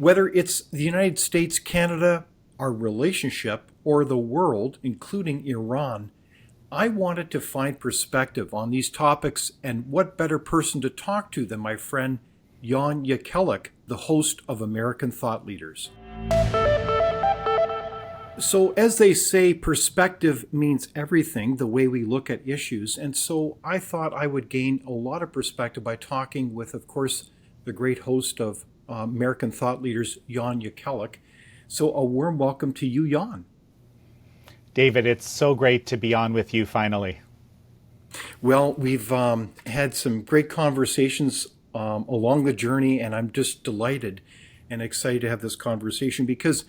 Whether it's the United States, Canada, our relationship, or the world, including Iran, I wanted to find perspective on these topics, and what better person to talk to than my friend Jan Jekielek, the host of American Thought Leaders. So, as they say, perspective means everything, the way we look at issues. And so I thought I would gain a lot of perspective by talking with, of course, the great host of American Thought Leaders, Jan Jekielek. So, a warm welcome to you, Jan. David, it's so great to be on with you finally. Well, we've had some great conversations along the journey, and I'm just delighted and excited to have this conversation because,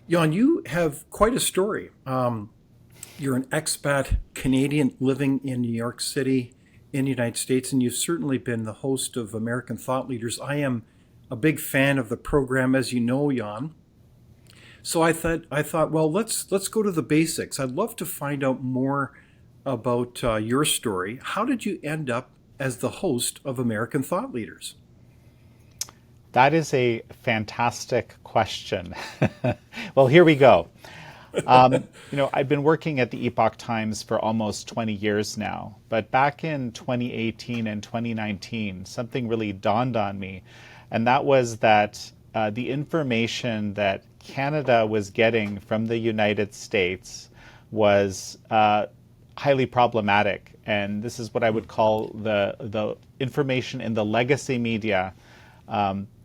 Jan, you have quite a story. You're an expat Canadian living in New York City in the United States, and you've certainly been the host of American Thought Leaders. I am a big fan of the program, as you know, Jan. So I thought, well, let's go to the basics. I'd love to find out more about your story. How did you end up as the host of American Thought Leaders? That is a fantastic question. Well, here we go. I've been working at the Epoch Times for almost 20 years now, but back in 2018 and 2019, something really dawned on me, and that was that the information that Canada was getting from the United States was highly problematic. And this is what I would call the information in the legacy media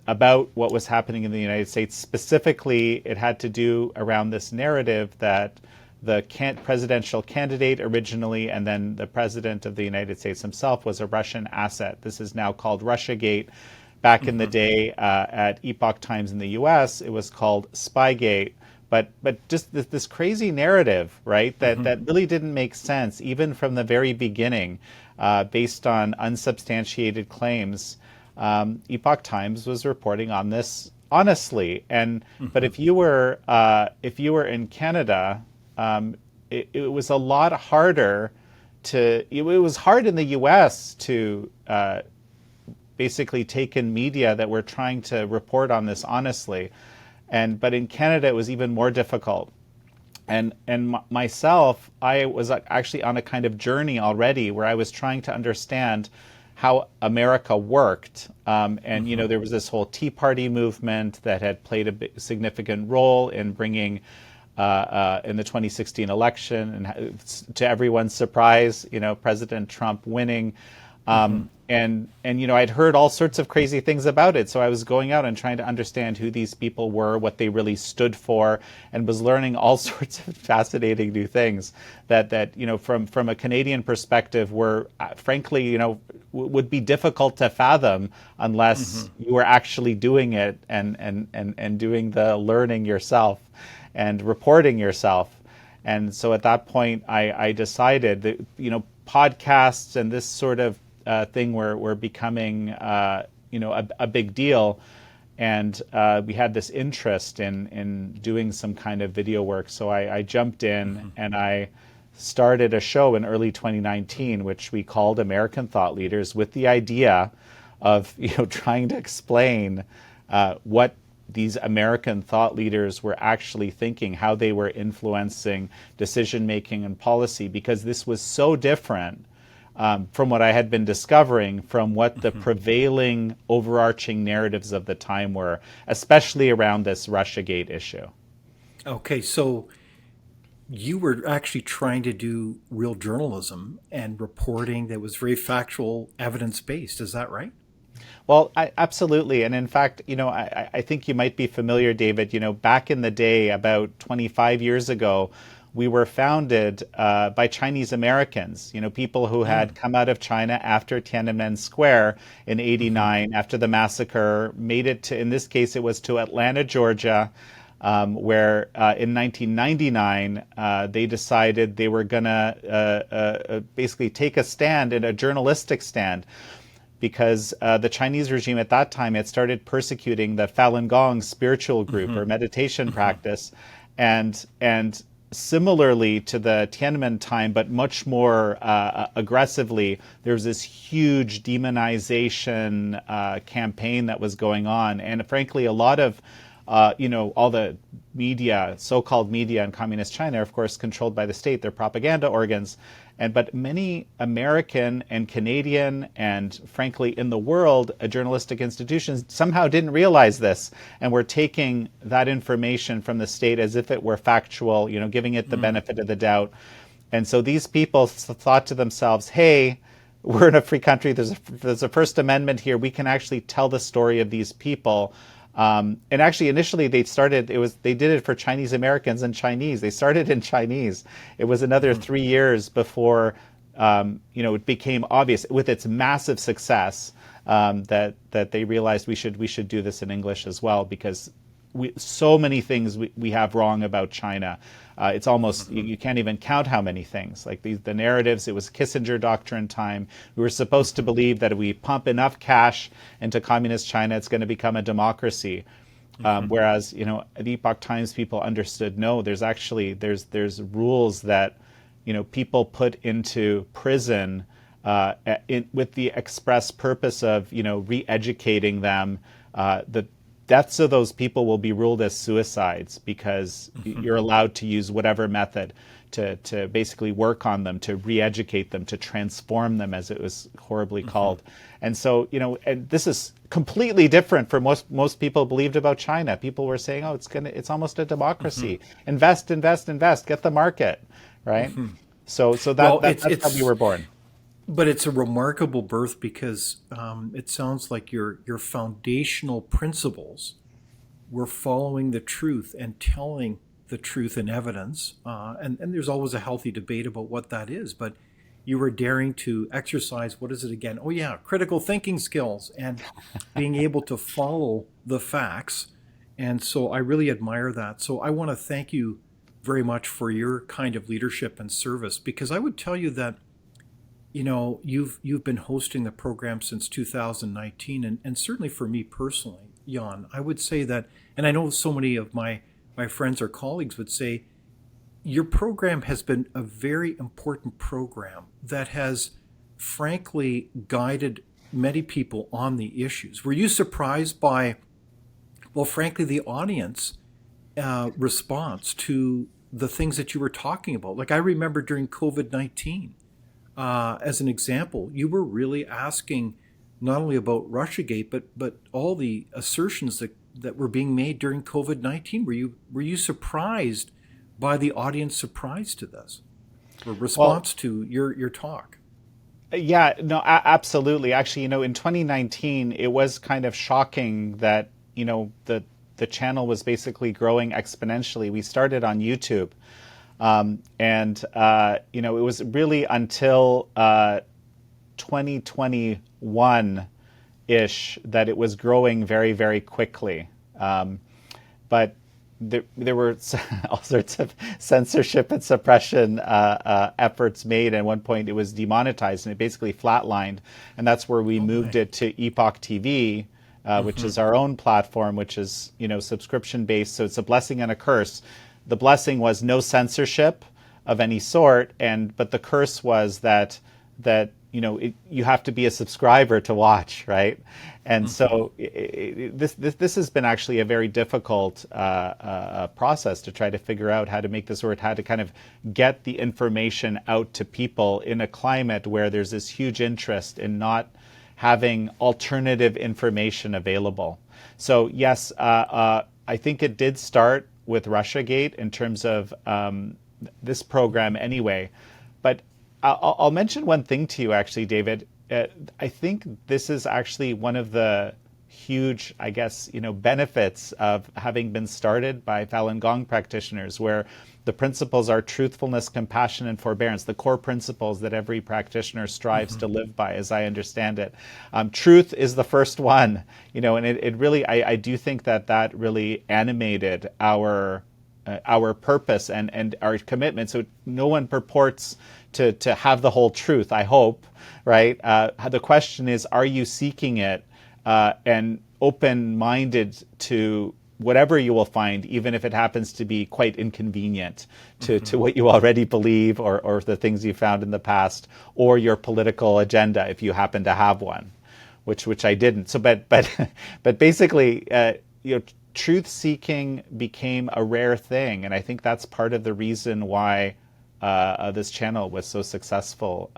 about what was happening in the United States. Specifically, it had to do around this narrative that the presidential candidate originally and then the president of the United States himself was a Russian asset. This is now called Russiagate. Back in the day at Epoch Times in the U.S., it was called Spygate. But just this crazy narrative, right, that really didn't make sense, even from the very beginning, based on unsubstantiated claims. Epoch Times was reporting on this honestly, but if you were in Canada, it was a lot harder to. It was hard in the U.S. to basically take in media that were trying to report on this honestly, but in Canada it was even more difficult. And myself, I was actually on a kind of journey already where I was trying to understand how America worked. There was this whole Tea Party movement that had played a significant role in bringing, in the 2016 election, and to everyone's surprise, President Trump winning. I'd heard all sorts of crazy things about it. So I was going out and trying to understand who these people were, what they really stood for, and was learning all sorts of fascinating new things that from a Canadian perspective were frankly, would be difficult to fathom unless you were actually doing it and doing the learning yourself and reporting yourself. And so at that point, I decided that, podcasts and this sort of thing were becoming, a big deal. And we had this interest in doing some kind of video work. So I jumped in and I started a show in early 2019, which we called American Thought Leaders, with the idea of, trying to explain what these American thought leaders were actually thinking, how they were influencing decision-making and policy, because this was so different from what I had been discovering from what the prevailing overarching narratives of the time were, especially around this Russiagate issue. Okay, so you were actually trying to do real journalism and reporting that was very factual, evidence-based. Is that right? Well, absolutely. And in fact, I think you might be familiar, David, back in the day, about 25 years ago, we were founded by Chinese Americans, people who had come out of China after Tiananmen Square in '89, after the massacre, made it to, in this case, it was to Atlanta, Georgia, where in 1999, they decided they were going to basically take a stand, and a journalistic stand, because the Chinese regime at that time had started persecuting the Falun Gong spiritual group or meditation practice, and similarly to the Tiananmen time, but much more aggressively, there was this huge demonization campaign that was going on. And frankly, a lot of all the media, so-called media in communist China, are of course controlled by the state. They're propaganda organs. But many American and Canadian and frankly in the world, journalistic institutions somehow didn't realize this and were taking that information from the state as if it were factual, giving it the benefit of the doubt. And so these people thought to themselves, hey, we're in a free country. There's a First Amendment here. We can actually tell the story of these people. And actually, initially they did it for Chinese Americans and Chinese. They started in Chinese. It was another 3 years before, it became obvious with its massive success that they realized we should do this in English as well, because so many things we have wrong about China. It's almost, you can't even count how many things. Like the narratives, it was Kissinger doctrine time. We were supposed to believe that if we pump enough cash into communist China, it's going to become a democracy. Whereas, at Epoch Times, people understood, no, there's rules that, people put into prison with the express purpose of, re-educating them. The deaths of those people will be ruled as suicides because you're allowed to use whatever method to basically work on them, to re-educate them, to transform them, as it was horribly called. And so, and this is completely different from most people believed about China. People were saying, oh, it's almost a democracy. Invest, get the market, right? So that's how we were born. But it's a remarkable birth because it sounds like your foundational principles were following the truth and telling the truth in evidence. And there's always a healthy debate about what that is. But you were daring to exercise, what is it again? Oh, yeah, critical thinking skills and being able to follow the facts. And so I really admire that. So I want to thank you very much for your kind of leadership and service, because I would tell you that you've been hosting the program since 2019, and certainly for me personally, Jan, I would say that, and I know so many of my friends or colleagues would say, your program has been a very important program that has frankly guided many people on the issues. Were you surprised by, well, frankly, the audience response to the things that you were talking about? Like I remember during COVID-19, as an example, you were really asking not only about Russiagate, but all the assertions that were being made during COVID-19. Were you surprised by the audience surprise to this, or response to your talk? Yeah, no, absolutely. Actually, in 2019, it was kind of shocking that the channel was basically growing exponentially. We started on YouTube. It was really until 2021-ish that it was growing very, very quickly. But there were all sorts of censorship and suppression efforts made. At one point, it was demonetized and it basically flatlined. And that's where we moved it to Epoch TV, which is our own platform, which is subscription based. So it's a blessing and a curse. The blessing was no censorship of any sort, but the curse was that you have to be a subscriber to watch, right? And so this has been actually a very difficult process to try to figure out how to make this work, how to kind of get the information out to people in a climate where there's this huge interest in not having alternative information available. So yes, I think it did start with Russiagate in terms of this program anyway. But I'll mention one thing to you, actually, David. I think this is actually one of the huge, I guess, benefits of having been started by Falun Gong practitioners, where the principles are truthfulness, compassion, and forbearance, the core principles that every practitioner strives to live by, as I understand it. Truth is the first one, and it really, I do think that really animated our purpose and our commitment. So no one purports to have the whole truth, I hope, right? The question is, are you seeking it and open-minded to whatever you will find, even if it happens to be quite inconvenient to what you already believe or the things you found in the past, or your political agenda if you happen to have one, which I didn't. So, but basically, truth seeking became a rare thing, and I think that's part of the reason why this channel was so successful.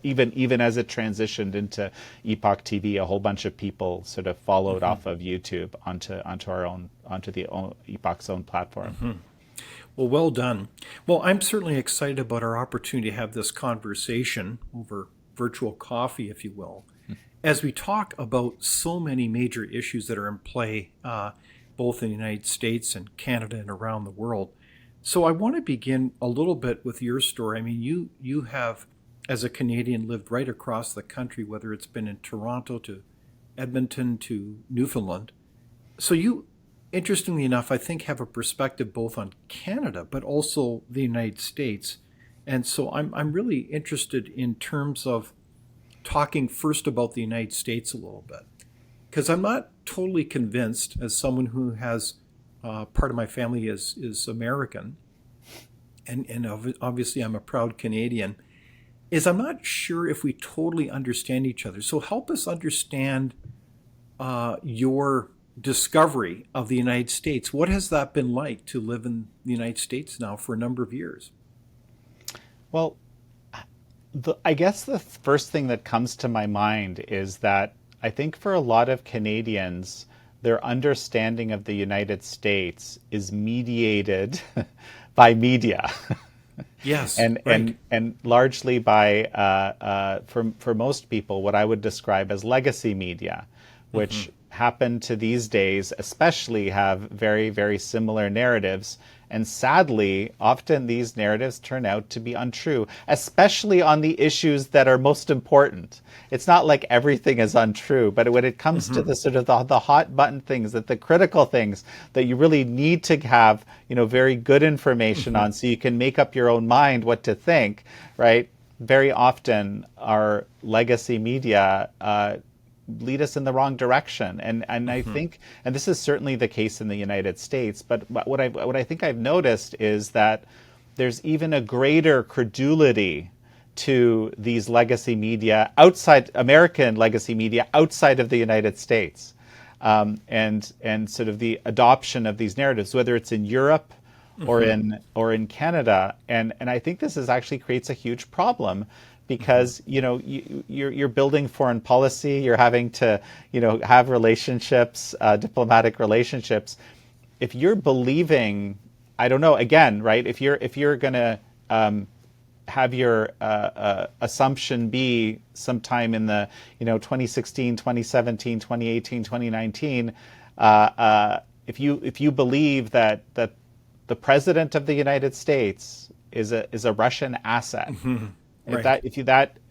Even as it transitioned into Epoch TV, a whole bunch of people sort of followed off of YouTube onto the Epoch's own platform. Well done. Well, I'm certainly excited about our opportunity to have this conversation over virtual coffee, if you will, as we talk about so many major issues that are in play, both in the United States and Canada and around the world. So I want to begin a little bit with your story. I mean, you have, as a Canadian, lived right across the country, whether it's been in Toronto to Edmonton to Newfoundland. So you, interestingly enough, I think have a perspective both on Canada but also the United States. And so I'm really interested in terms of talking first about the United States a little bit, because I'm not totally convinced, as someone who has part of my family is American, and obviously I'm a proud Canadian, is I'm not sure if we totally understand each other. So help us understand your discovery of the United States. What has that been like to live in the United States now for a number of years? Well, I guess the first thing that comes to my mind is that I think for a lot of Canadians, their understanding of the United States is mediated by media. Yes, and right. and largely by for most people what I would describe as legacy media, which happen to these days especially have very, very similar narratives. And sadly, often these narratives turn out to be untrue, especially on the issues that are most important. It's not like everything is untrue, but when it comes to the sort of the hot button things, that the critical things that you really need to have, very good information on so you can make up your own mind what to think, right? Very often our legacy media lead us in the wrong direction. And I think, and this is certainly the case in the United States, but what I think I've noticed is that there's even a greater credulity to these legacy media outside, American legacy media outside of the United States, and sort of the adoption of these narratives, whether it's in Europe or in Canada. And I think this actually creates a huge problem, because you're building foreign policy, you're having to have relationships, diplomatic relationships. If you're believing, I don't know, again, right? If you're gonna have your assumption be sometime in the 2016, 2017, 2018, 2019, if you believe that the president of the United States is a Russian asset. Right.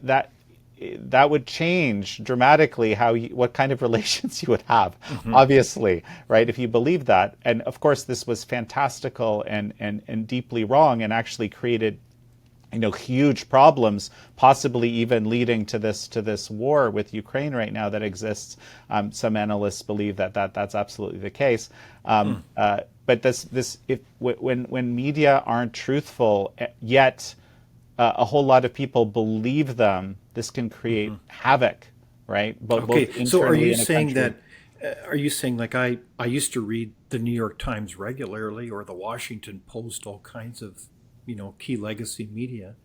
That would change dramatically what kind of relations you would have, obviously, right? If you believe that. And of course, this was fantastical and deeply wrong, and actually created huge problems, possibly even leading to this war with Ukraine right now that exists. Some analysts believe that's absolutely the case. But when media aren't truthful, yet a whole lot of people believe them, this can create havoc, right? Both Okay, so are internally you in a saying country. that, are you saying, like, I used to read the New York Times regularly, or the Washington Post, all kinds of, key legacy media.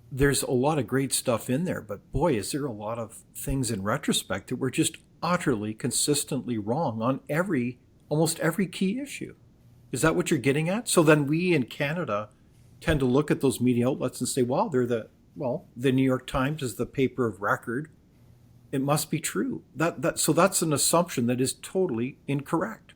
There's a lot of great stuff in there, but boy, is there a lot of things in retrospect that were just utterly consistently wrong on almost every key issue. Is that what you're getting at? So then we in Canada tend to look at those media outlets and say, well, the New York Times is the paper of record. It must be true. So that's an assumption that is totally incorrect.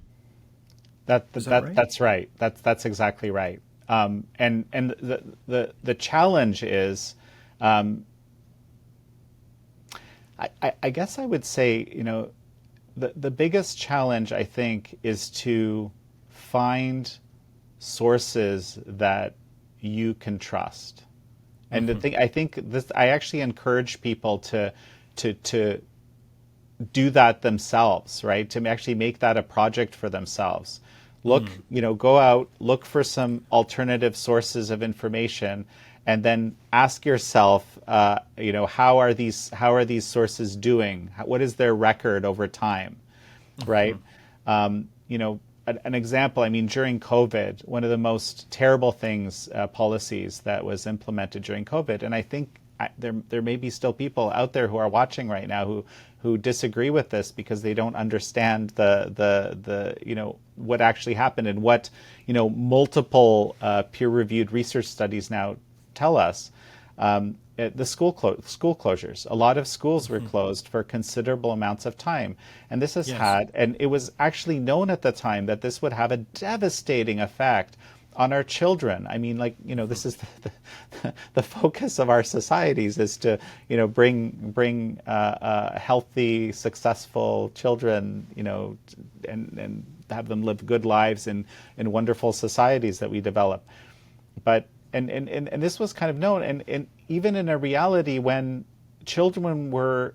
Is that right? That's right. That's exactly right. And the challenge is, I guess I would say, the biggest challenge, I think, is to find sources that you can trust. And I think I actually encourage people to do that themselves, right? To actually make that a project for themselves. Look, go out, look for some alternative sources of information, and then ask yourself, how are these sources doing? What is their record over time, right? You know, an example, I mean, during COVID, one of the most terrible things, policies that was implemented during COVID, and I think there may be still people out there who are watching right now who disagree with this because they don't understand the you know what actually happened and what multiple peer-reviewed research studies now tell us. The school closures. A lot of schools were closed for considerable amounts of time. And this has Yes. and it was actually known at the time that this would have a devastating effect on our children. I mean, like, this is the focus of our societies is to, bring healthy, successful children, and have them live good lives in wonderful societies that we develop. But and this was kind of known, and even in a reality when children were,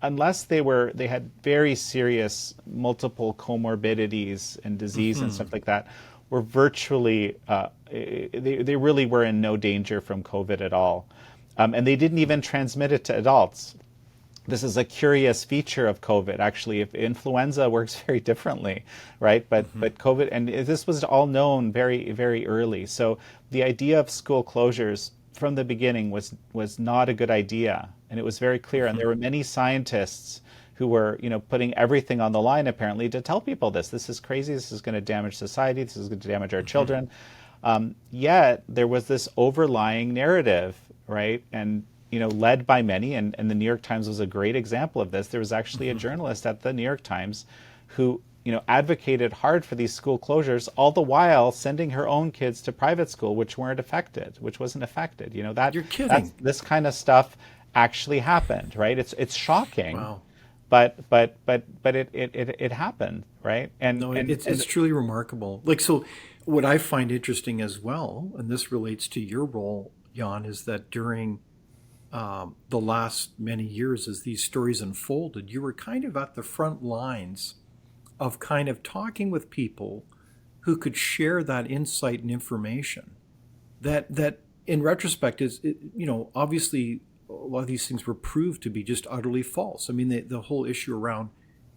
unless they had very serious multiple comorbidities and disease and stuff like that, were virtually they really were in no danger from COVID at all, and they didn't even transmit it to adults. This is a curious feature of COVID, actually. If influenza works very differently, right? But COVID, and this was all known very, very early. So the idea of school closures from the beginning was not a good idea, and it was very clear. And there were many scientists who were, putting everything on the line apparently to tell people this. This is crazy. This is going to damage society. This is going to damage our children. Yet there was this overlying narrative, right? And led by many, and the New York Times was a great example of this. There was actually a journalist at the New York Times who, advocated hard for these school closures, all the while sending her own kids to private school, which wasn't affected. You're kidding. This kind of stuff actually happened, right? It's shocking. Wow. But it happened, right? It's truly remarkable. Like, so what I find interesting as well, and this relates to your role, Jan, is that during the last many years, as these stories unfolded, you were kind of at the front lines of kind of talking with people who could share that insight and information that in retrospect is, obviously a lot of these things were proved to be just utterly false. I mean, the whole issue around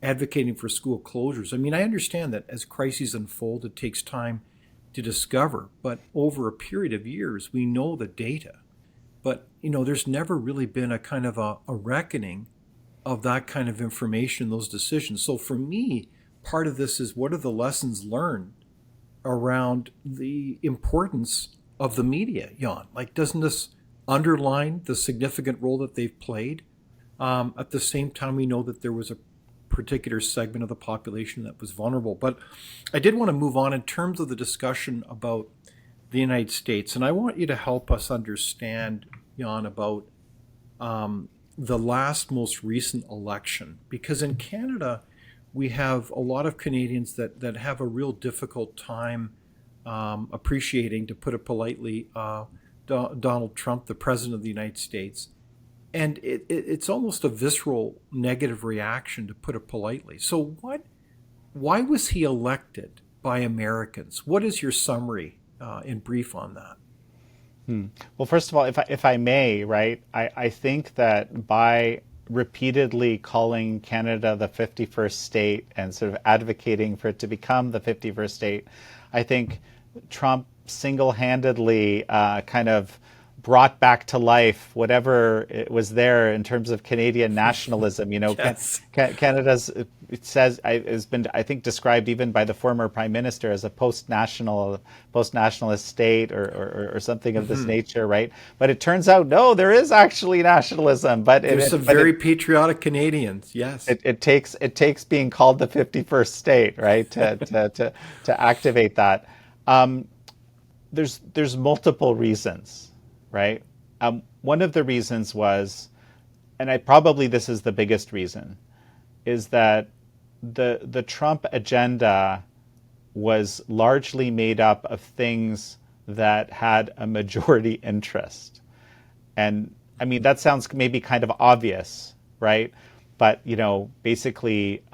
advocating for school closures. I mean, I understand that as crises unfold, it takes time to discover, but over a period of years, we know the data. But, there's never really been a kind of a reckoning of that kind of information, those decisions. So for me, part of this is, what are the lessons learned around the importance of the media, Jan? Like, doesn't this underline the significant role that they've played? At the same time, we know that there was a particular segment of the population that was vulnerable. But I did want to move on in terms of the discussion about the United States. And I want you to help us understand, Jan, about the last most recent election. Because in Canada, we have a lot of Canadians that have a real difficult time appreciating, to put it politely, Donald Trump, the President of the United States. And it's almost a visceral negative reaction, to put it politely. So why was he elected by Americans? What is your summary in brief on that? Well, first of all, if I may, right, I think that by repeatedly calling Canada the 51st state and sort of advocating for it to become the 51st state, I think Trump single-handedly kind of brought back to life whatever it was there in terms of Canadian nationalism. Yes. Canada's, it says, has been, I think, described even by the former prime minister as a post-nationalist state or something of this nature, right? But it turns out, no, there is actually nationalism. But there's some very patriotic Canadians. Yes. It takes being called the 51st state, right, to activate that. There's multiple reasons. Right. One of the reasons was, and this is the biggest reason, is that the Trump agenda was largely made up of things that had a majority interest. And I mean, that sounds maybe kind of obvious, right? But, basically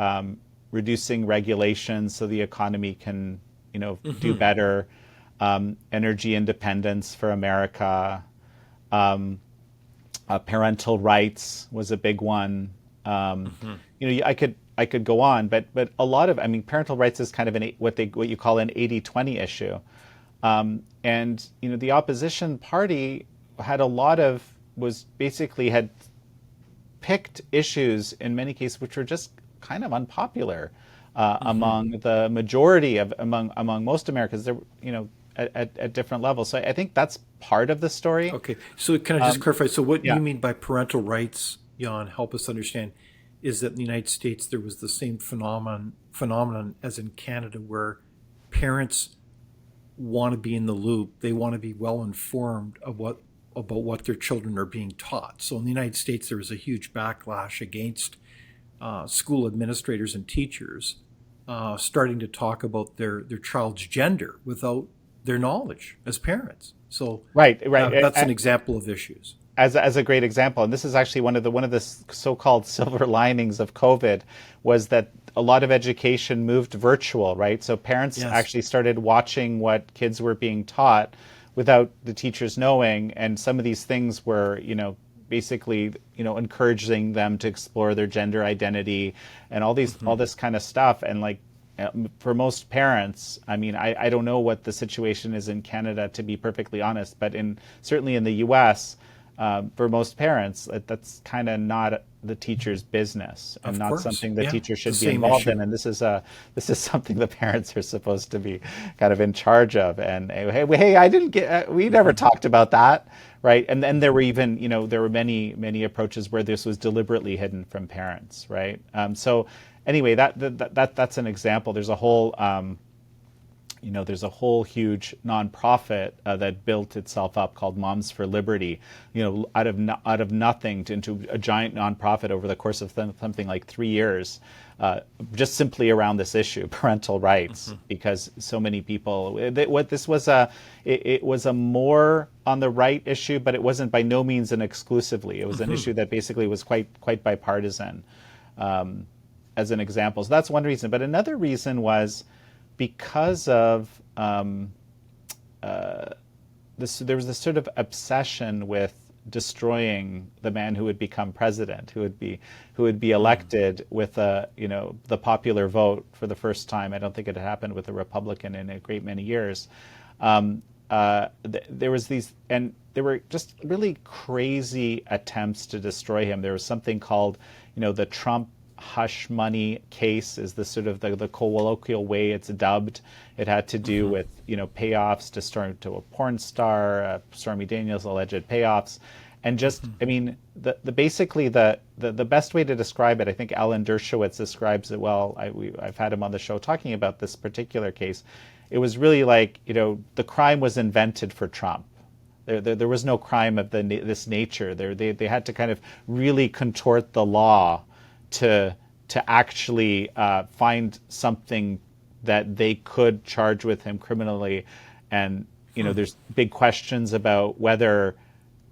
reducing regulations so the economy can, do better, energy independence for America. Parental rights was a big one. I I could go on, but a lot of, I mean, parental rights is kind of what you call an 80-20 issue. And the opposition party was basically had picked issues in many cases which were just kind of unpopular among the majority of among most Americans. There, at different levels. So I think that's part of the story. Okay, so can I just clarify? So what Yeah. you mean by parental rights, Jan, help us understand, is that in the United States there was the same phenomenon as in Canada, where parents want to be in the loop. They want to be well informed about what their children are being taught. So in the United States, there was a huge backlash against school administrators and teachers starting to talk about their child's gender without their knowledge as parents. So Right. that's an example of issues. As a great example, and this is actually one of the so-called silver linings of COVID, was that a lot of education moved virtual, right? So parents Yes. actually started watching what kids were being taught without the teachers knowing, and some of these things were, basically, encouraging them to explore their gender identity and all this kind of stuff. And like, for most parents, I mean, I don't know what the situation is in Canada, to be perfectly honest, but certainly in the U.S., for most parents, that's kind of not the teacher's business, and Of not course. something the Yeah, teacher it's should the be same involved issue. in. And this is something the parents are supposed to be kind of in charge of. And hey, I didn't get, we never talked about that, right? And then there were even, there were many approaches where this was deliberately hidden from parents, right? So anyway, that's an example. There's a whole there's a whole huge nonprofit that built itself up called Moms for Liberty, out of nothing into a giant nonprofit over the course of something like 3 years, just simply around this issue, parental rights, because so many people. It was a more on the right issue, but it wasn't by no means an exclusively. It was an issue that basically was quite bipartisan, as an example. So that's one reason. But another reason was because of there was this sort of obsession with destroying the man who would become president, who would be elected with the popular vote for the first time. I don't think it had happened with a Republican in a great many years. There was these, and there were just really crazy attempts to destroy him. There was something called, the Trump hush money case, is the sort of the colloquial way it's dubbed. It had to do with payoffs to a porn star, Stormy Daniels' alleged payoffs, and just I mean basically the best way to describe it, I think Alan Dershowitz describes it well. I've had him on the show talking about this particular case. It was really like the crime was invented for Trump. There was no crime of this nature. They had to kind of really contort the law to actually find something that they could charge with him criminally. And there's big questions about whether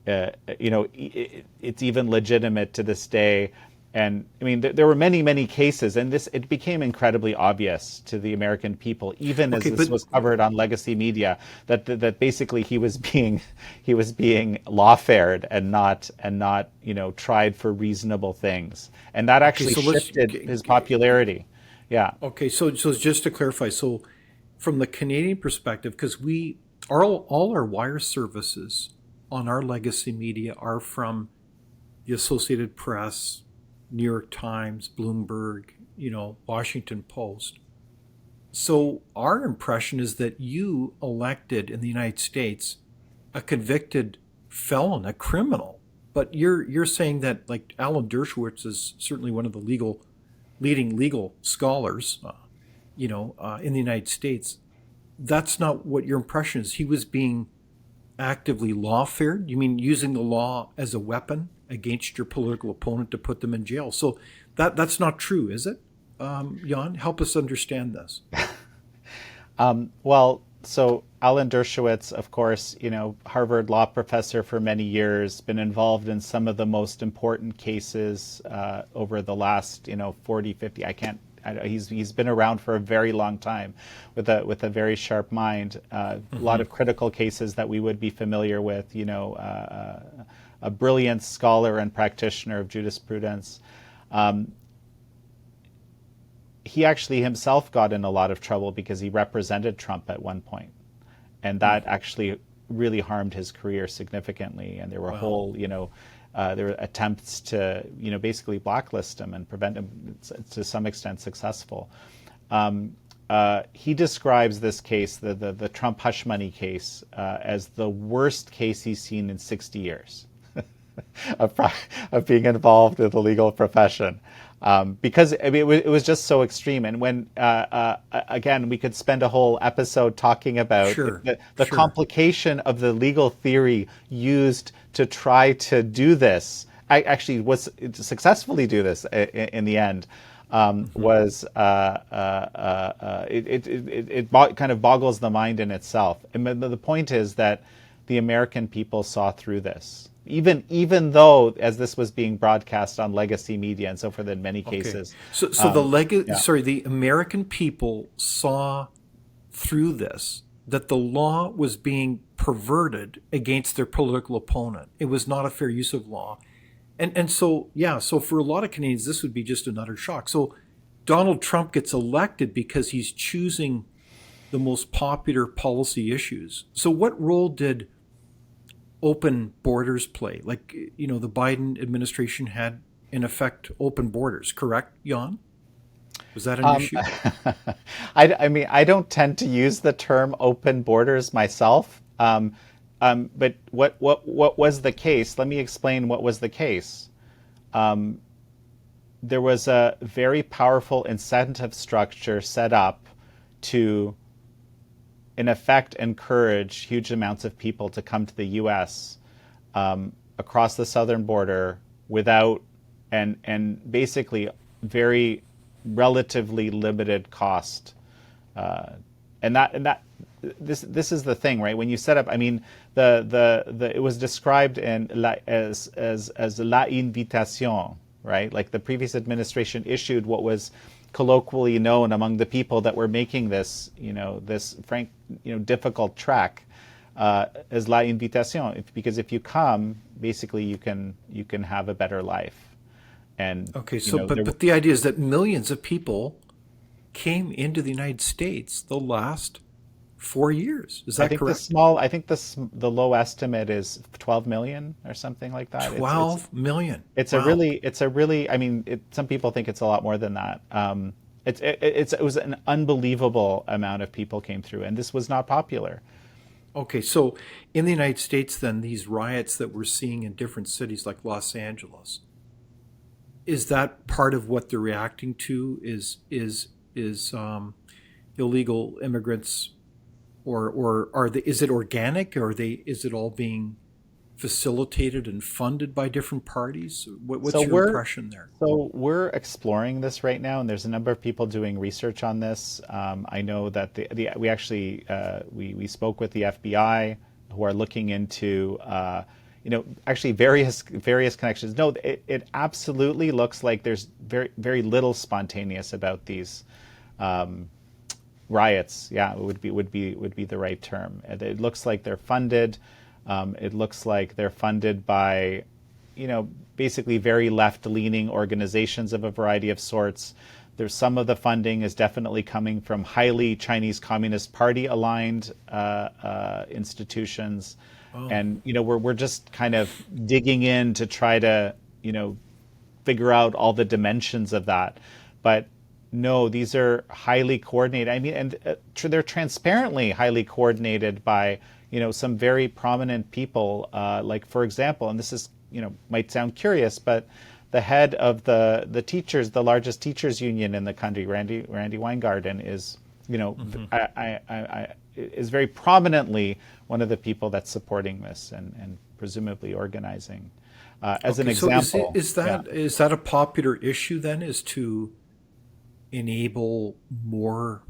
it's even legitimate to this day. And I mean, there were many cases, and it became incredibly obvious to the American people, even as this was covered on legacy media, that basically he was being lawfared and not tried for reasonable things, and that actually shifted his popularity. Yeah. Okay, so just to clarify, so from the Canadian perspective, because all our wire services on our legacy media are from the Associated Press, New York Times, Bloomberg, Washington Post. So our impression is that you elected in the United States a convicted felon, a criminal. But you're saying that, like, Alan Dershowitz is certainly one of the leading legal scholars, in the United States. That's not what your impression is. He was being actively lawfared. You mean using the law as a weapon against your political opponent to put them in jail? So that's not true, is it? Jan, help us understand this. Well, so Alan Dershowitz, of course, Harvard law professor for many years, been involved in some of the most important cases over the last, 40, 50. He's been around for a very long time with a very sharp mind. A lot of critical cases that we would be familiar with, a brilliant scholar and practitioner of jurisprudence. he actually himself got in a lot of trouble because he represented Trump at one point, and that actually really harmed his career significantly. And there were Wow. whole, there were attempts to, basically blacklist him and prevent him, to some extent successful. He describes this case, the Trump hush money case, as the worst case he's seen in 60 years of, of being involved in the legal profession. Because I mean, it was just so extreme. And when, again, we could spend a whole episode talking about Sure. the Sure. complication of the legal theory used to try to do this. I actually was to successfully do this in the end. Was it kind of boggles the mind in itself. And the point is that the American people saw through this, even though as this was being broadcast on legacy media and so forth in many Okay. cases. So Yeah. the American people saw through this, that the law was being perverted against their political opponent. It was not a fair use of law. And so, yeah, so for a lot of Canadians, this would be just an utter shock. So Donald Trump gets elected because he's choosing the most popular policy issues. So what role did open borders play? Like, the Biden administration had, in effect, open borders, correct, Jan? Was that an issue? I mean, I don't tend to use the term open borders myself. But what was the case? Let me explain what was the case. There was a very powerful incentive structure set up to, in effect, encourage huge amounts of people to come to the U.S. Across the southern border without and basically very relatively limited cost. And this is the thing, right? When you set up, I mean, the it was described as la invitation, right? Like the previous administration issued what was colloquially known among the people that were making this, this difficult trek, as la invitation, because if you come, basically you can have a better life. And Okay, so but the idea is that millions of people came into the United States the last 4 years. Is that correct? I think the low estimate is 12 million or something like that. 12 million. Wow. It's a really, I mean, some people think it's a lot more than that. It was an unbelievable amount of people came through, and this was not popular. Okay, so in the United States, then, these riots that we're seeing in different cities like Los Angeles, is that part of what they're reacting to? Is illegal immigrants, or are they? Is it organic, or is it all being facilitated and funded by different parties? What's So your impression there? we're exploring this right now, and there's a number of people doing research on this. I know that we actually we spoke with the FBI, who are looking into actually various connections. No, it absolutely looks like there's very little spontaneous about these riots. Yeah, it would be the right term. It looks like they're funded. It looks like they're funded by, basically very left-leaning organizations of a variety of sorts. There's some of the funding is definitely coming from highly Chinese Communist Party aligned institutions, Oh, and we're just kind of digging in to try to figure out all the dimensions of that. But no, these are highly coordinated. I mean, and they're transparently highly coordinated by some very prominent people. Like, for example, and this is might sound curious, but the head of the teachers, the largest teachers union in the country, Randy Weingarten, is is very prominently one of the people that's supporting this and presumably organizing. As an okay. So example, yeah. is that a popular issue then? Is to enable more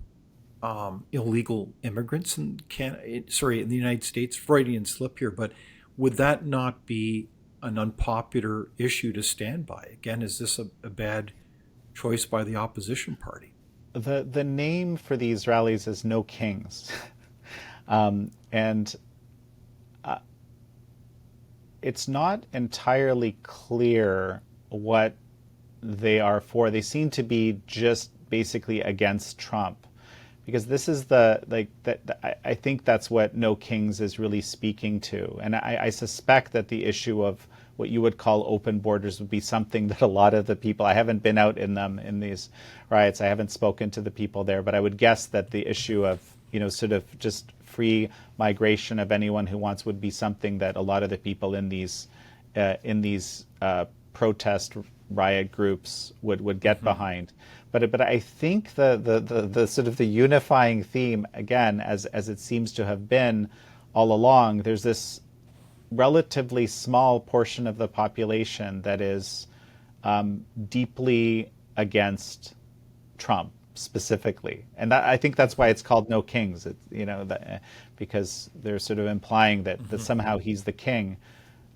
illegal immigrants in the United States? Freudian slip here, but would that not be an unpopular issue to stand by? Again, is this a bad choice by the opposition party? The name for these rallies is No Kings, and it's not entirely clear what they are for. They seem to be just basically against Trump, because this is the like that. I think that's what No Kings is really speaking to, and I suspect that the issue of what you would call open borders would be something that a lot of the people, I haven't been out in them in these riots, I haven't spoken to the people there, but I would guess that the issue of, sort of just free migration of anyone who wants would be something that a lot of the people in these protest riot groups would get behind. But I think the sort of the unifying theme, again, as it seems to have been all along, there's this relatively small portion of the population that is deeply against Trump specifically, and I think that's why it's called No Kings. Because they're sort of implying that somehow he's the king.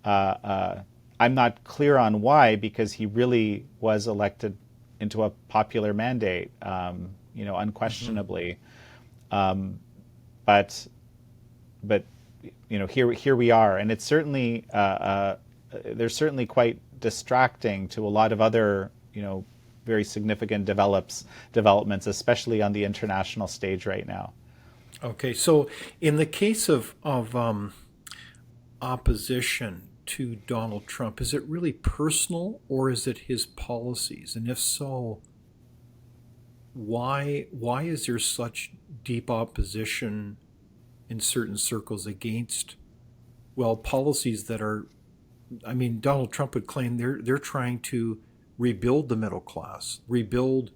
I'm not clear on why, because he really was elected into a popular mandate, unquestionably. But here we are, and it's certainly they're certainly quite distracting to a lot of other very significant developments, especially on the international stage right now. Okay, so in the case of opposition to Donald Trump, is it really personal or is it his policies? And if so, why is there such deep opposition in certain circles against, well, policies that are, I mean, Donald Trump would claim they're trying to rebuild the middle class, rebuild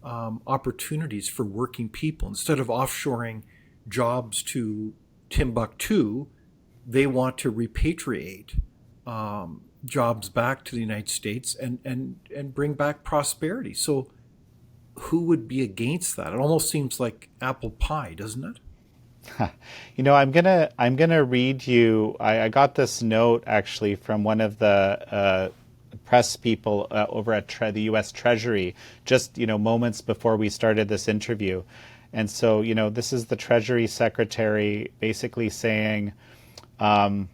opportunities for working people. Instead of offshoring jobs to Timbuktu, they want to repatriate jobs back to the United States and bring back prosperity. So who would be against that? It almost seems like apple pie, doesn't it? I'm gonna read you. I got this note actually from one of the press people over at the U.S. Treasury just moments before we started this interview, and so this is the Treasury Secretary basically saying, thanks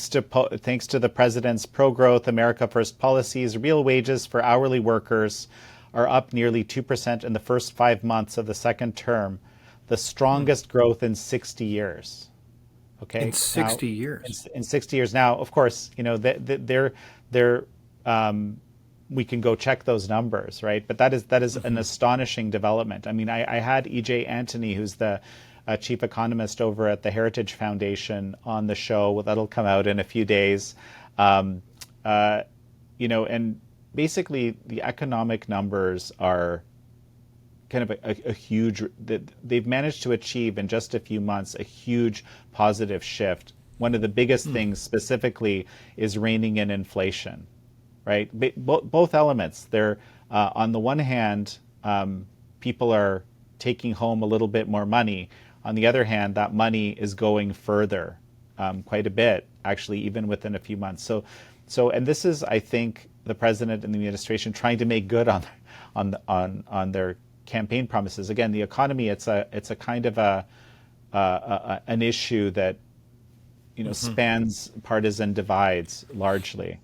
to the president's pro-growth, America First policies, real wages for hourly workers are up nearly 2% in the first 5 months of the second term, the strongest growth in 60 years. Okay, in 60 years. In 60 years. Now, of course, they're we can go check those numbers, right? But that is an astonishing development. I mean, I had E.J. Antony, who's the chief economist over at the Heritage Foundation, on the show. That'll come out in a few days. And basically the economic numbers are kind of a huge, they've managed to achieve in just a few months a huge positive shift. One of the biggest things specifically is reining in inflation, right? Both elements. They're on the one hand, people are taking home a little bit more money. On the other hand, that money is going further, quite a bit, actually, even within a few months. So, and this is, I think, the president and the administration trying to make good on their campaign promises. Again, the economy, it's a kind of an issue that spans partisan divides largely.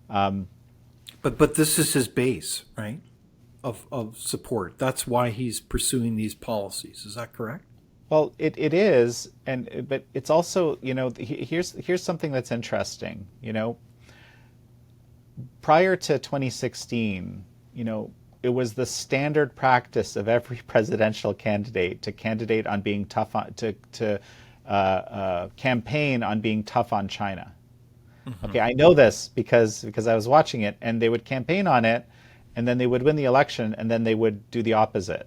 But this is his base, right? Of support. That's why he's pursuing these policies. Is that correct? Well, it is, but it's also, here's something that's interesting. Prior to 2016, it was the standard practice of every presidential candidate to candidate on being tough on, to campaign on being tough on China. Okay, I know this because I was watching it, and they would campaign on it, and then they would win the election, and then they would do the opposite.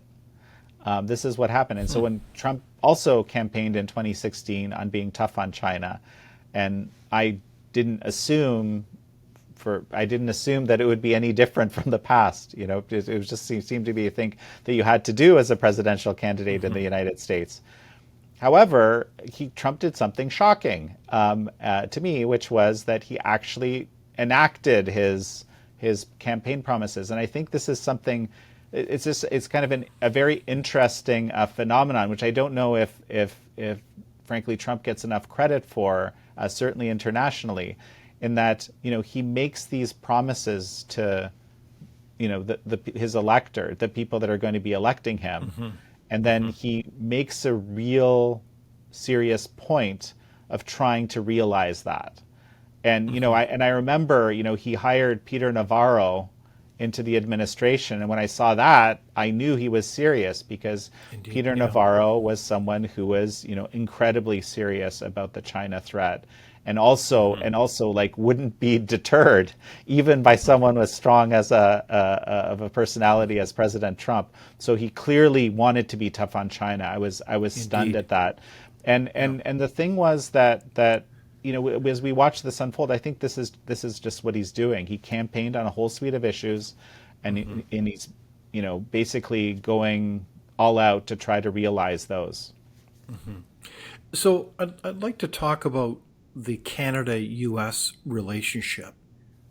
This is what happened. And so when Trump also campaigned in 2016 on being tough on China, and I didn't assume that it would be any different from the past. It was just seemed to be a thing that you had to do as a presidential candidate in the United States. However, Trump did something shocking to me, which was that he actually enacted his campaign promises. And I think this is something. It's kind of a very interesting phenomenon, which I don't know if frankly Trump gets enough credit for, certainly internationally, in that he makes these promises to his elector, the people that are going to be electing him. And then he makes a real serious point of trying to realize that. And I remember, he hired Peter Navarro into the administration, and when I saw that, I knew he was serious, because Indeed, Peter yeah. Navarro was someone who was, incredibly serious about the China threat, and also like wouldn't be deterred even by someone as strong as of a personality as President Trump. So he clearly wanted to be tough on China. I was stunned Indeed. at that. And Yeah. and the thing was that as we watch this unfold, I think this is just what he's doing. He campaigned on a whole suite of issues, and he's basically going all out to try to realize those. So I'd like to talk about the Canada-U.S. relationship.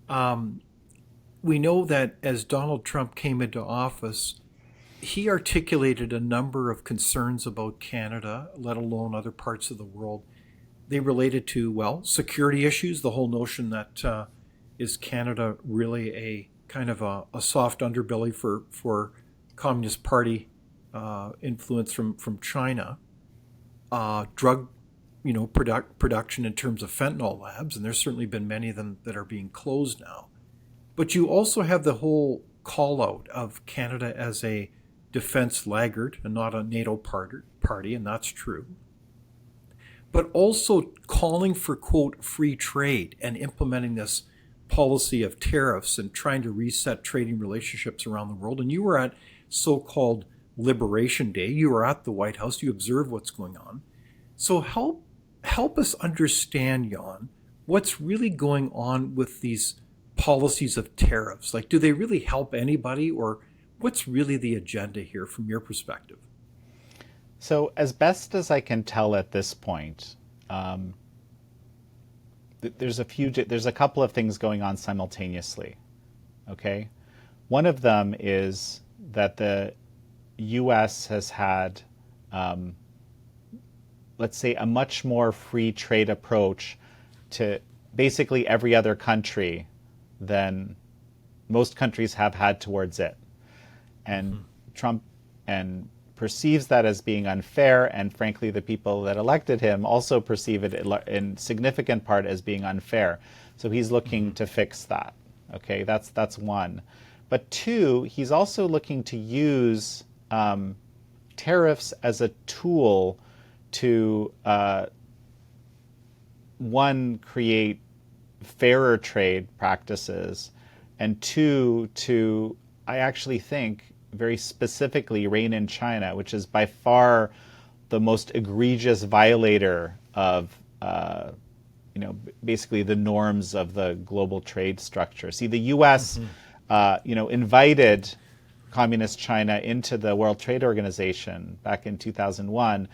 We know that as Donald Trump came into office, he articulated a number of concerns about Canada, let alone other parts of the world. They related to, well, security issues, the whole notion that is Canada really a kind of a soft underbelly for Communist Party influence from China, drug production in terms of fentanyl labs, and there's certainly been many of them that are being closed now. But you also have the whole call out of Canada as a defense laggard and not a NATO party, and that's true. But also calling for, quote, free trade and implementing this policy of tariffs and trying to reset trading relationships around the world. And you were at so-called Liberation Day. You were at the White House. You observe what's going on. So help us understand, Jan, what's really going on with these policies of tariffs. Like, do they really help anybody, or what's really the agenda here from your perspective? So, as best as I can tell at this point, there's a couple of things going on simultaneously. Okay, one of them is that the U.S. has had, let's say, a much more free trade approach to basically every other country than most countries have had towards it. And Trump perceives that as being unfair, and frankly, the people that elected him also perceive it in significant part as being unfair. So he's looking to fix that. Okay, that's one. But two, he's also looking to use tariffs as a tool to one, create fairer trade practices, and two, to, I actually think, very specifically rein in China, which is by far the most egregious violator of, basically the norms of the global trade structure. See, the U.S., invited communist China into the World Trade Organization back in 2001.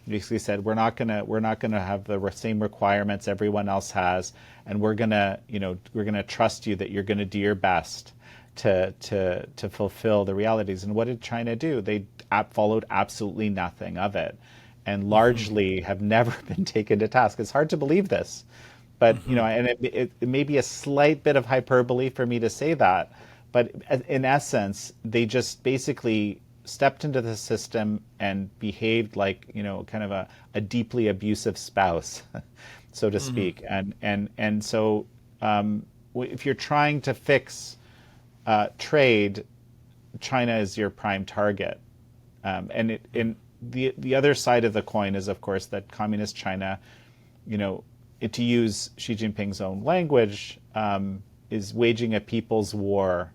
Basically said, we're not gonna have the same requirements everyone else has, and we're gonna trust you that you're gonna do your best to fulfill the realities. And what did China do? They followed absolutely nothing of it, and largely have never been taken to task. It's hard to believe this, but and it may be a slight bit of hyperbole for me to say that, but in essence, they just basically stepped into the system and behaved like kind of a deeply abusive spouse, so to speak. And so if you're trying to fix trade, China is your prime target. And the other side of the coin is, of course, that communist China, to use Xi Jinping's own language, is waging a people's war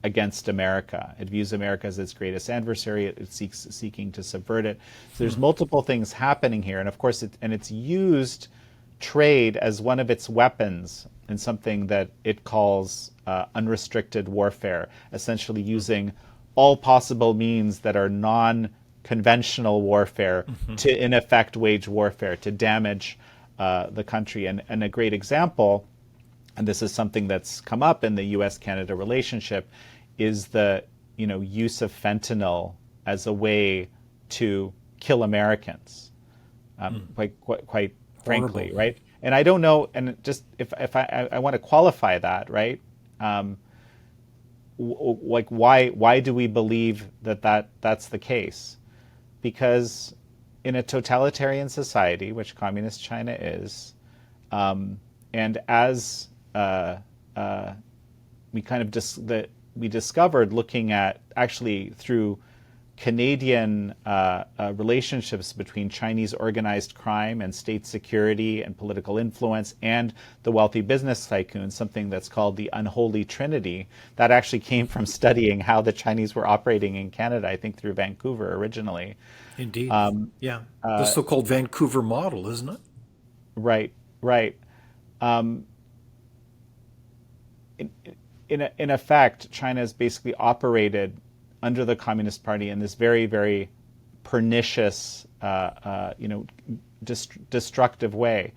against America. It views America as its greatest adversary. It's seeking to subvert it. So there's multiple things happening here, and of course, it's used trade as one of its weapons in something that it calls unrestricted warfare, essentially using all possible means that are non-conventional warfare to, in effect, wage warfare, to damage the country. And a great example, and this is something that's come up in the U.S.-Canada relationship, is the use of fentanyl as a way to kill Americans, quite frankly, right? And I don't know, and just if I want to qualify that, right? like why do we believe that's the case? Because in a totalitarian society, which communist China is, and as we kind of we discovered looking at actually through Canadian relationships between Chinese organized crime and state security and political influence and the wealthy business tycoons, something that's called the unholy trinity, that actually came from studying how the Chinese were operating in Canada, I think through Vancouver originally. Indeed. Yeah. The so-called Vancouver model, isn't it? Right, right. Um, in effect, China has basically operated under the Communist Party in this very, very pernicious, destructive way,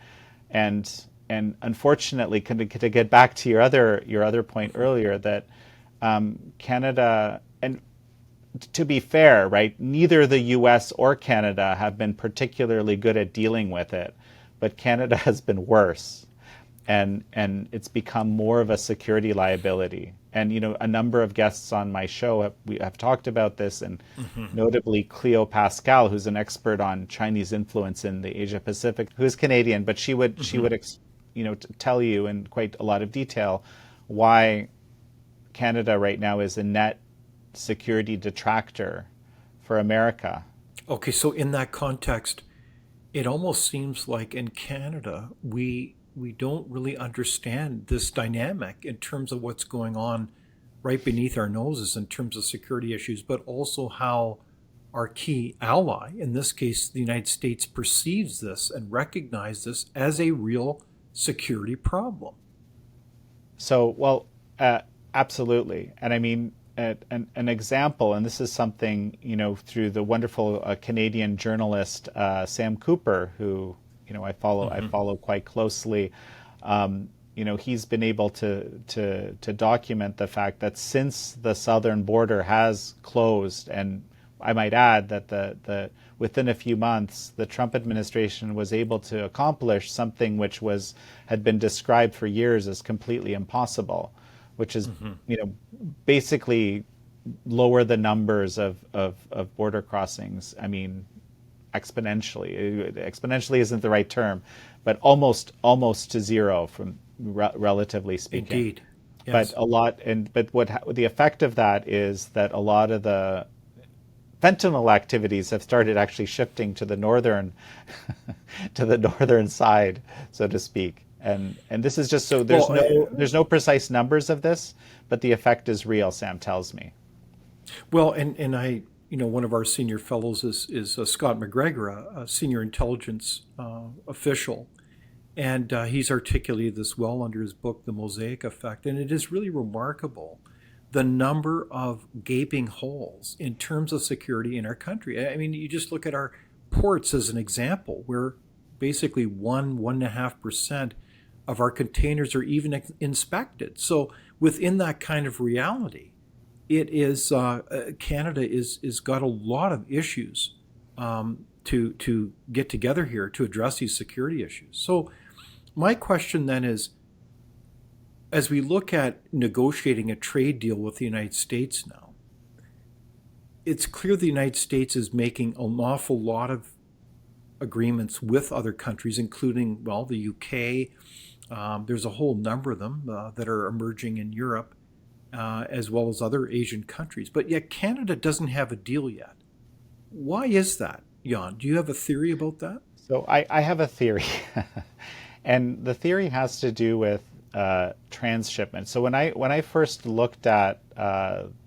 and unfortunately, to get back to your other point earlier, that Canada, and to be fair, right, neither the U.S. or Canada have been particularly good at dealing with it, but Canada has been worse, and it's become more of a security liability. And a number of guests on my show have talked about this, and notably Cleo Pascal, who's an expert on Chinese influence in the Asia Pacific, who is Canadian, but she would tell you in quite a lot of detail why Canada right now is a net security detractor for America. Okay, so in that context, it almost seems like in Canada we don't really understand this dynamic in terms of what's going on right beneath our noses in terms of security issues, but also how our key ally, in this case the United States, perceives this and recognizes this as a real security problem. So, well, absolutely. And I mean, an example, and this is something, through the wonderful Canadian journalist Sam Cooper, who, I follow quite closely. He's been able to document the fact that since the southern border has closed, and I might add that the within a few months, the Trump administration was able to accomplish something which had been described for years as completely impossible, which is, basically lower the numbers of border crossings. I mean, exponentially. Exponentially isn't the right term, but almost to zero from relatively speaking. Indeed. Yes. But what the effect of that is that a lot of the fentanyl activities have started actually shifting to the northern side, so to speak. And this is just so there's no precise numbers of this, but the effect is real, Sam tells me. Well, and I, one of our senior fellows is Scott McGregor, a senior intelligence official, and he's articulated this well under his book, The Mosaic Effect, and it is really remarkable the number of gaping holes in terms of security in our country. I mean, you just look at our ports as an example, where basically 1.5% of our containers are even inspected. So within that kind of reality, it is Canada is got a lot of issues to get together here to address these security issues. So my question then is, as we look at negotiating a trade deal with the United States now, it's clear the United States is making an awful lot of agreements with other countries, including, well, the UK. There's a whole number of them that are emerging in Europe, as well as other Asian countries. But yet Canada doesn't have a deal yet. Why is that, Jan? Do you have a theory about that? So I have a theory. And the theory has to do with transshipment. So when I first looked at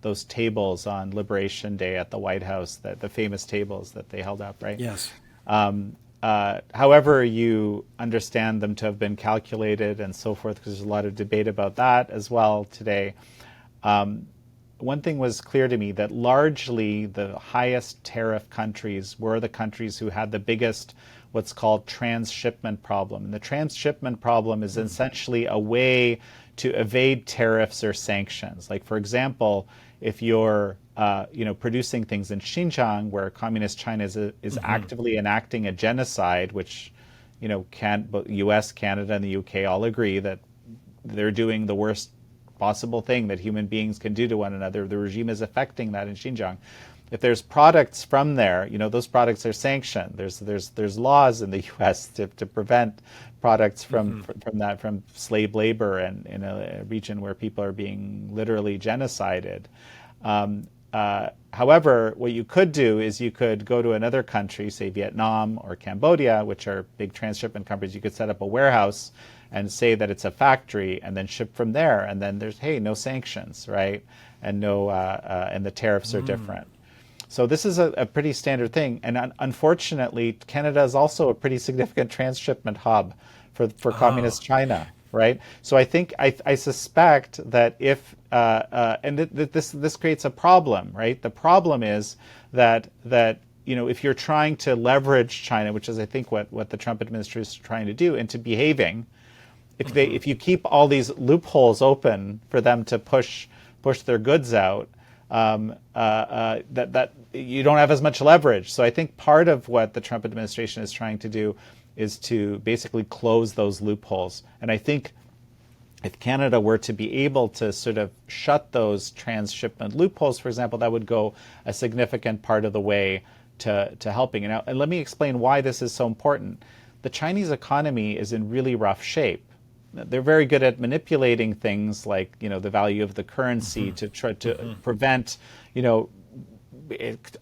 those tables on Liberation Day at the White House, the famous tables that they held up, right? Yes. However you understand them to have been calculated and so forth, because there's a lot of debate about that as well today. One thing was clear to me, that largely the highest tariff countries were the countries who had the biggest what's called transshipment problem. And the transshipment problem is essentially a way to evade tariffs or sanctions. Like, for example, if you're producing things in Xinjiang, where communist China is actively enacting a genocide, which U.S., Canada, and the UK all agree that they're doing the worst possible thing that human beings can do to one another. The regime is affecting that in Xinjiang. If there's products from there, those products are sanctioned. There's laws in the U.S. to prevent products from slave labor and in a region where people are being literally genocided. However, what you could do is you could go to another country, say Vietnam or Cambodia, which are big transshipment companies. You could set up a warehouse and say that it's a factory, and then ship from there. And then there's no sanctions, right? And and the tariffs are different. So this is a pretty standard thing. And unfortunately, Canada is also a pretty significant transshipment hub for communist China, right? So I suspect that if this creates a problem, right? The problem is that if you're trying to leverage China, which is I think what the Trump administration is trying to do, into behaving, if you keep all these loopholes open for them to push their goods out, that you don't have as much leverage. So I think part of what the Trump administration is trying to do is to basically close those loopholes. And I think if Canada were to be able to sort of shut those transshipment loopholes, for example, that would go a significant part of the way to helping. And let me explain why this is so important. The Chinese economy is in really rough shape. They're very good at manipulating things like, the value of the currency to try to prevent,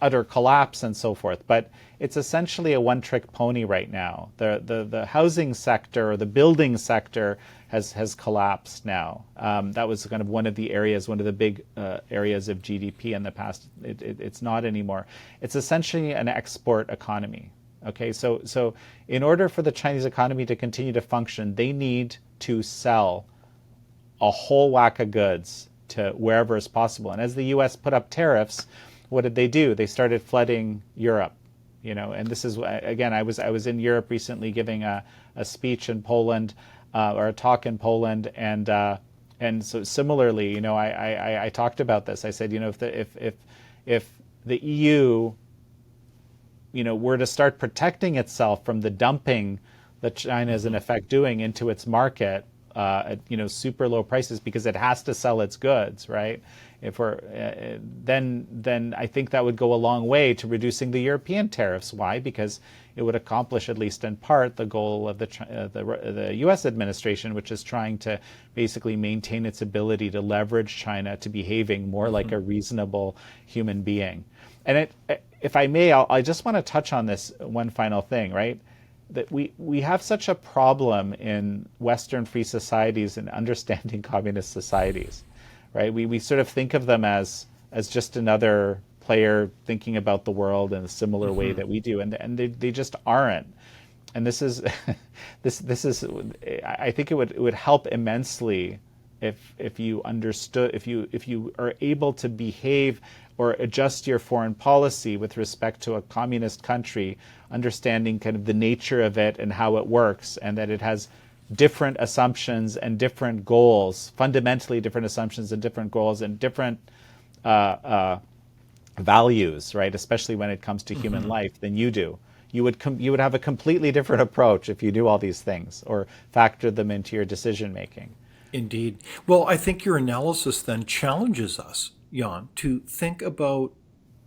utter collapse and so forth. But it's essentially a one-trick pony right now. The housing sector or the building sector has collapsed now. That was kind of one of the big areas of GDP in the past. It's not anymore. It's essentially an export economy. Okay, so in order for the Chinese economy to continue to function, they need to sell a whole whack of goods to wherever is possible. And as the U.S. put up tariffs, what did they do? They started flooding Europe. And this is, again, I was in Europe recently giving a speech in Poland, or a talk in Poland, and so similarly, I talked about this. I said, if the EU, were to start protecting itself from the dumping that China is in effect doing into its market at super low prices because it has to sell its goods, right? If we're then I think that would go a long way to reducing the European tariffs. Why? Because it would accomplish, at least in part, the goal of the U.S. administration, which is trying to basically maintain its ability to leverage China to behaving more like a reasonable human being. And if I may, I just want to touch on this one final thing, right? That we have such a problem in Western free societies in understanding communist societies, right? We sort of think of them as just another player thinking about the world in a similar way that we do, and they just aren't. And this is I think it would help immensely if you understood, if you are able to behave or adjust your foreign policy with respect to a communist country, understanding kind of the nature of it and how it works, and that it has different assumptions and different goals, fundamentally different assumptions and different goals and different values, right? Especially when it comes to human life than you do. You would have a completely different approach if you do all these things or factor them into your decision making. Indeed. Well, I think your analysis then challenges us, Jan, to think about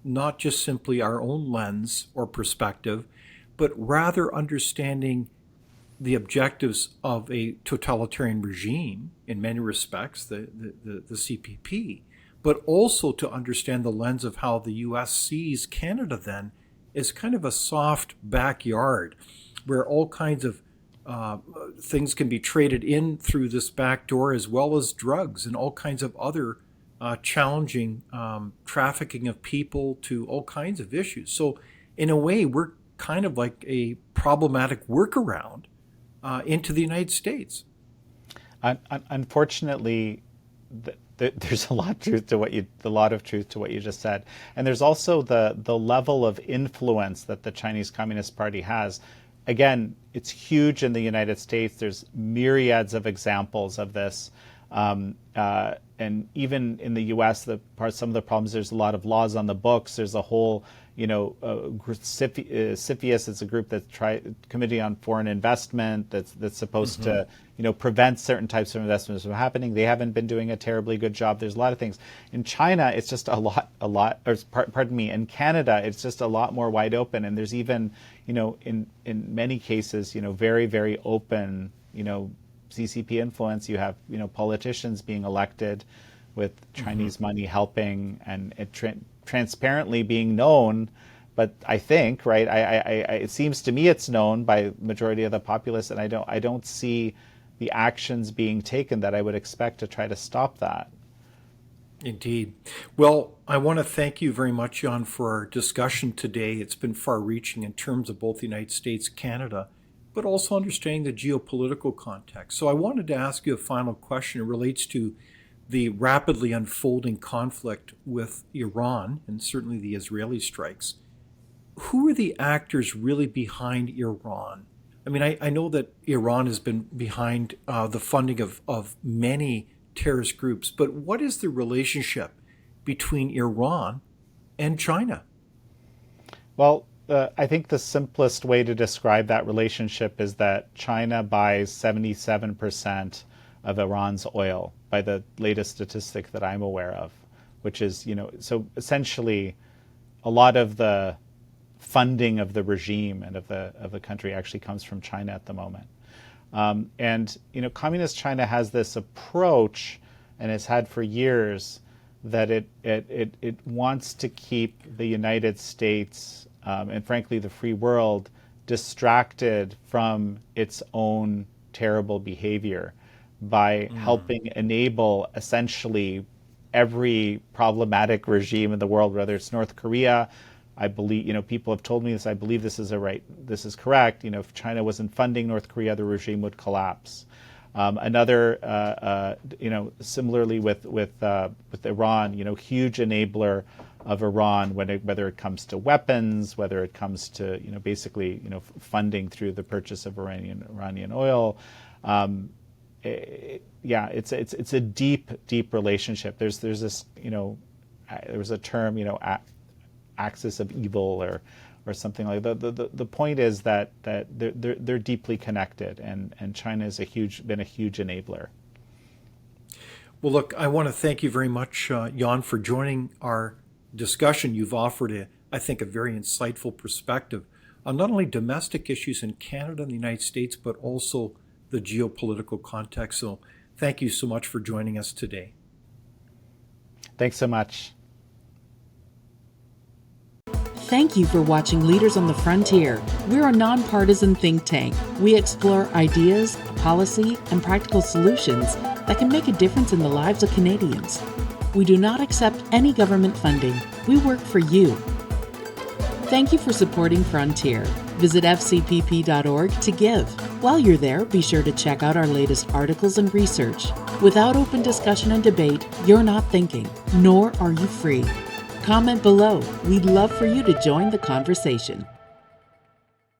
not just simply our own lens or perspective, but rather understanding the objectives of a totalitarian regime in many respects, the CPP, but also to understand the lens of how the U.S. sees Canada then as kind of a soft backyard where all kinds of things can be traded in through this back door, as well as drugs and all kinds of other challenging trafficking of people to all kinds of issues. So in a way, we're kind of like a problematic workaround into the United States. Unfortunately, there's a lot of truth to what you just said, and there's also the level of influence that the Chinese Communist Party has. Again, it's huge in the United States. There's myriads of examples of this. And even in the U.S., some of the problems, there's a lot of laws on the books. There's a whole CFIUS is a group Committee on Foreign Investment that's supposed to prevent certain types of investments from happening. They haven't been doing a terribly good job. There's a lot of things. In China, it's just a lot. In Canada, it's just a lot more wide open, and there's even in many cases very, very open CCP influence. You have politicians being elected with Chinese money helping, and it transparently being known. But I think, right, it seems to me it's known by the majority of the populace, and I don't see the actions being taken that I would expect to try to stop that. Indeed. Well, I want to thank you very much, Jan, for our discussion today. It's been far-reaching in terms of both the United States, Canada, but also understanding the geopolitical context. So I wanted to ask you a final question. It relates to the rapidly unfolding conflict with Iran and certainly the Israeli strikes. Who are the actors really behind Iran? I mean, I know that Iran has been behind the funding of many terrorist groups, but what is the relationship between Iran and China? Well, I think the simplest way to describe that relationship is that China buys 77% of Iran's oil by the latest statistic that I'm aware of, which is, so essentially a lot of the funding of the regime and of the country actually comes from China at the moment. And communist China has this approach, and has had for years, that it wants to keep the United States and frankly the free world distracted from its own terrible behavior by helping enable essentially every problematic regime in the world, whether it's North Korea. I believe, people have told me this, I believe this is correct. If China wasn't funding North Korea, the regime would collapse. Another, similarly with Iran, huge enabler of Iran, whether it comes to weapons, whether it comes to, basically, funding through the purchase of Iranian oil. It's a deep relationship. There's this, there was a term, axis of evil or something like that. The point is that they're deeply connected, and China has been a huge enabler. Well, look, I want to thank you very much, Jan, for joining our discussion. You've offered, I think, a very insightful perspective on not only domestic issues in Canada and the United States, but also the geopolitical context. So thank you so much for joining us today. Thanks so much. Thank you for watching Leaders on the Frontier. We're a nonpartisan think tank. We explore ideas, policy, and practical solutions that can make a difference in the lives of Canadians. We do not accept any government funding. We work for you. Thank you for supporting Frontier. Visit fcpp.org to give. While you're there, be sure to check out our latest articles and research. Without open discussion and debate, you're not thinking, nor are you free. Comment below. We'd love for you to join the conversation.